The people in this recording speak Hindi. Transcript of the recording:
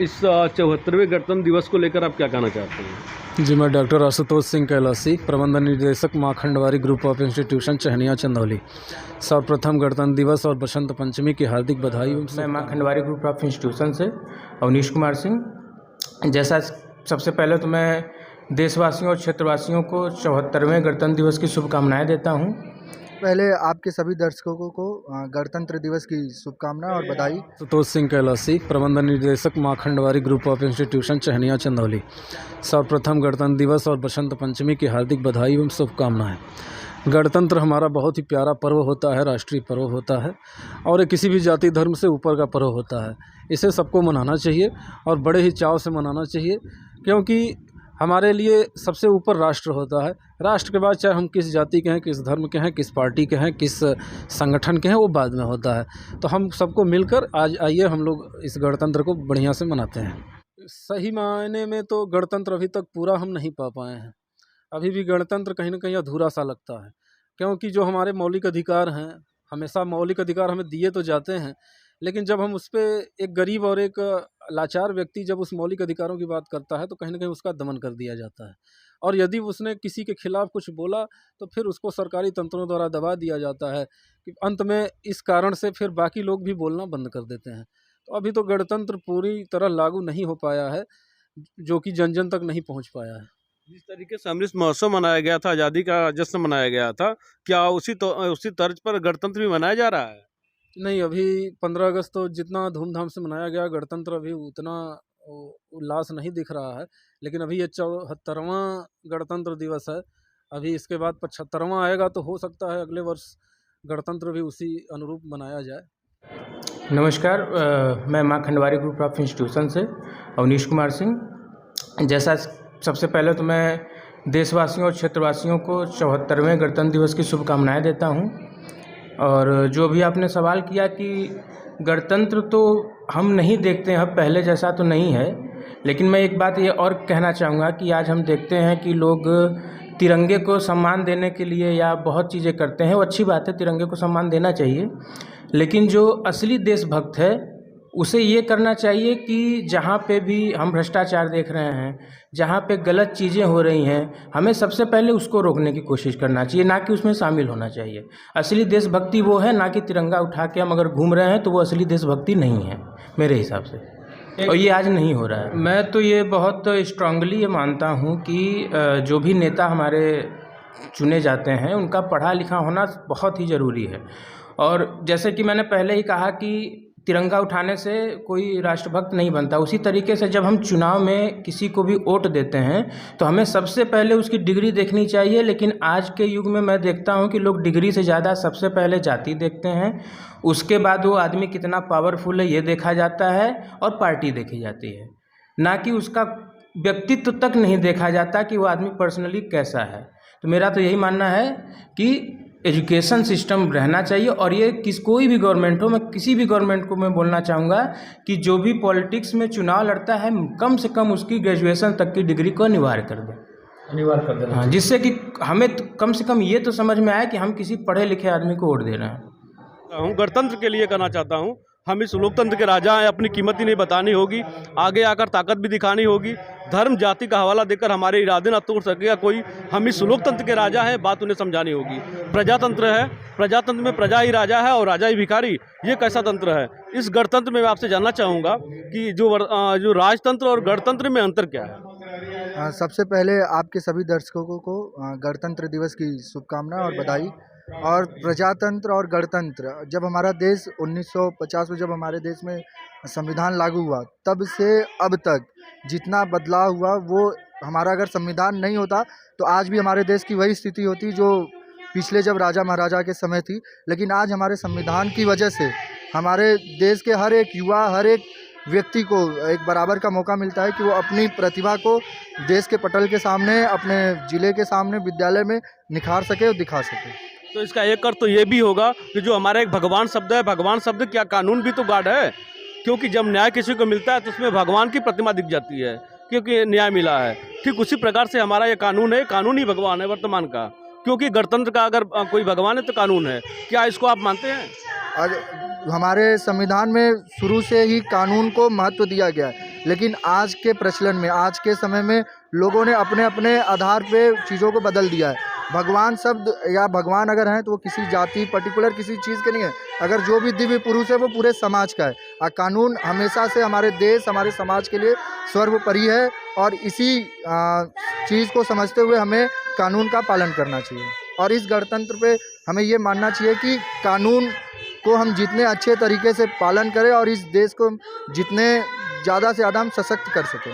इस 74वें गणतंत्र दिवस को लेकर आप क्या कहना चाहते हैं? जी, मैं डॉक्टर आशुतोष सिंह कैलासी, प्रबंध निदेशक Maa Khandwari group of institution Chahaniya Chandauli. सर्वप्रथम गणतंत्र दिवस और बसंत पंचमी की हार्दिक बधाई। मैं माँ खंडवारी ग्रुप ऑफ इंस्टीट्यूशन से अवनीश कुमार सिंह। जैसा सबसे पहले तो मैं देशवासियों और क्षेत्रवासियों को 74वें गणतंत्र दिवस की शुभकामनाएं देता हूं। पहले आपके सभी दर्शकों को गणतंत्र दिवस की शुभकामनाएं और बधाई। आशुतोष सिंह कैलासी, प्रबंध निदेशक Maa Khandwari group of institution Chahaniya Chandauli. सर्वप्रथम गणतंत्र दिवस और बसंत पंचमी की हार्दिक बधाई एवं शुभकामनाएं। गणतंत्र हमारा बहुत ही प्यारा पर्व होता है, राष्ट्रीय पर्व होता है और ये किसी भी जाति धर्म से ऊपर का पर्व होता है। इसे सबको मनाना चाहिए और बड़े ही चाव से मनाना चाहिए, क्योंकि हमारे लिए सबसे ऊपर राष्ट्र होता है। राष्ट्र के बाद चाहे हम किस जाति के हैं, किस धर्म के हैं, किस पार्टी के हैं, किस संगठन के हैं, वो बाद में होता है। तो हम सबको मिलकर आज आइए हम लोग इस गणतंत्र को बढ़िया से मनाते हैं। सही मायने में तो गणतंत्र अभी तक पूरा हम नहीं पा पाए हैं। अभी भी गणतंत्र कहीं ना कहीं अधूरा सा लगता है, क्योंकि जो हमारे मौलिक अधिकार हैं, हमेशा मौलिक अधिकार हमें दिए तो जाते हैं, लेकिन जब हम उस पर एक गरीब और एक लाचार व्यक्ति जब उस मौलिक अधिकारों की बात करता है तो कहीं ना कहीं उसका दमन कर दिया जाता है। और यदि उसने किसी के खिलाफ कुछ बोला तो फिर उसको सरकारी तंत्रों द्वारा दबा दिया जाता है कि अंत में इस कारण से फिर बाकी लोग भी बोलना बंद कर देते हैं। तो अभी तो गणतंत्र पूरी तरह लागू नहीं हो पाया है, जो कि जन जन तक नहीं पहुँच पाया है। जिस तरीके से अमृत महोत्सव मनाया गया था, आज़ादी का जश्न मनाया गया था, क्या उसी तर्ज पर गणतंत्र भी मनाया जा रहा है? नहीं, अभी 15 अगस्त तो जितना धूमधाम से मनाया गया गणतंत्र अभी उतना उल्लास नहीं दिख रहा है। लेकिन अभी ये 74वां गणतंत्र दिवस है। अभी इसके बाद 75वां आएगा तो हो सकता है अगले वर्ष गणतंत्र भी उसी अनुरूप मनाया जाए। नमस्कार, मैं माँ खंडवारी ग्रुप ऑफ इंस्टीट्यूशन से अवनीश कुमार सिंह। जैसा सबसे पहले तो मैं देशवासियों और क्षेत्रवासियों को 74वें गणतंत्र दिवस की शुभकामनाएं देता हूं। और जो भी आपने सवाल किया कि गणतंत्र तो हम नहीं देखते हैं, अब पहले जैसा तो नहीं है, लेकिन मैं एक बात ये और कहना चाहूँगा कि आज हम देखते हैं कि लोग तिरंगे को सम्मान देने के लिए या बहुत चीज़ें करते हैं। वो अच्छी बात है, तिरंगे को सम्मान देना चाहिए, लेकिन जो असली देशभक्त है उसे ये करना चाहिए कि जहाँ पे भी हम भ्रष्टाचार देख रहे हैं, जहाँ पे गलत चीज़ें हो रही हैं, हमें सबसे पहले उसको रोकने की कोशिश करना चाहिए, ना कि उसमें शामिल होना चाहिए। असली देशभक्ति वो है, ना कि तिरंगा उठा के हम अगर घूम रहे हैं तो वो असली देशभक्ति नहीं है मेरे हिसाब से। और ये आज नहीं हो रहा है। मैं तो ये बहुत स्ट्रांगली ये मानता हूँ कि जो भी नेता हमारे चुने जाते हैं उनका पढ़ा लिखा होना बहुत ही ज़रूरी है। और जैसे कि मैंने पहले ही कहा कि तिरंगा उठाने से कोई राष्ट्रभक्त नहीं बनता, उसी तरीके से जब हम चुनाव में किसी को भी वोट देते हैं तो हमें सबसे पहले उसकी डिग्री देखनी चाहिए। लेकिन आज के युग में मैं देखता हूं कि लोग डिग्री से ज़्यादा सबसे पहले जाति देखते हैं, उसके बाद वो आदमी कितना पावरफुल है ये देखा जाता है और पार्टी देखी जाती है, ना कि उसका व्यक्तित्व तक नहीं देखा जाता कि वो आदमी पर्सनली कैसा है। तो मेरा तो यही मानना है कि एजुकेशन सिस्टम रहना चाहिए। और ये कोई भी गवर्नमेंट हो, मैं किसी भी गवर्नमेंट को मैं बोलना चाहूँगा कि जो भी पॉलिटिक्स में चुनाव लड़ता है कम से कम उसकी ग्रेजुएशन तक की डिग्री को अनिवार्य कर दें। हाँ, जिससे कि हमें कम से कम ये तो समझ में आए कि हम किसी पढ़े लिखे आदमी को वोट दे रहे हैं। गणतंत्र के लिए कहना चाहता हूँ, हम इस लोकतंत्र के राजा हैं, अपनी कीमत ही नहीं बतानी होगी, आगे आकर ताकत भी दिखानी होगी। धर्म जाति का हवाला देकर हमारे इरादे ना तोड़ सकेगा कोई। हम इस लोकतंत्र के राजा हैं, बात उन्हें समझानी होगी। प्रजातंत्र है, प्रजातंत्र में प्रजा ही राजा है और राजा ही भिखारी, ये कैसा तंत्र है? इस गणतंत्र में मैं आपसे जानना चाहूँगा कि जो राजतंत्र और गणतंत्र में अंतर क्या है? सबसे पहले आपके सभी दर्शकों को गणतंत्र दिवस की शुभकामनाएं और बधाई। और प्रजातंत्र और गणतंत्र, जब हमारा देश 1950 में जब हमारे देश में संविधान लागू हुआ तब से अब तक जितना बदलाव हुआ, वो हमारा अगर संविधान नहीं होता तो आज भी हमारे देश की वही स्थिति होती जो पिछले जब राजा महाराजा के समय थी। लेकिन आज हमारे संविधान की वजह से हमारे देश के हर एक युवा, हर एक व्यक्ति को एक बराबर का मौका मिलता है कि वो अपनी प्रतिभा को देश के पटल के सामने, अपने ज़िले के सामने, विद्यालय में निखार सके और दिखा सके। तो इसका एक अर्थ तो ये भी होगा कि जो हमारा एक भगवान शब्द है, भगवान शब्द क्या कानून भी तो गार्ड है, क्योंकि जब न्याय किसी को मिलता है तो उसमें भगवान की प्रतिमा दिख जाती है, क्योंकि न्याय मिला है। ठीक उसी प्रकार से हमारा ये कानून है, कानून ही भगवान है वर्तमान का, क्योंकि गणतंत्र का अगर कोई भगवान है तो कानून है। क्या इसको आप मानते हैं? और हमारे संविधान में शुरू से ही कानून को महत्व दिया गया है। लेकिन आज के प्रचलन में, आज के समय में लोगों ने अपने अपने आधार पे चीज़ों को बदल दिया है। भगवान शब्द या भगवान अगर हैं तो वो किसी जाति पर्टिकुलर किसी चीज़ के नहीं है। अगर जो भी दिव्य पुरुष है वो पूरे समाज का है। और कानून हमेशा से हमारे देश, हमारे समाज के लिए सर्वोपरि है और इसी चीज़ को समझते हुए हमें कानून का पालन करना चाहिए। और इस गणतंत्र पे हमें ये मानना चाहिए कि कानून को हम जितने अच्छे तरीके से पालन करें और इस देश को जितने ज़्यादा से ज़्यादा हम सशक्त कर सकें।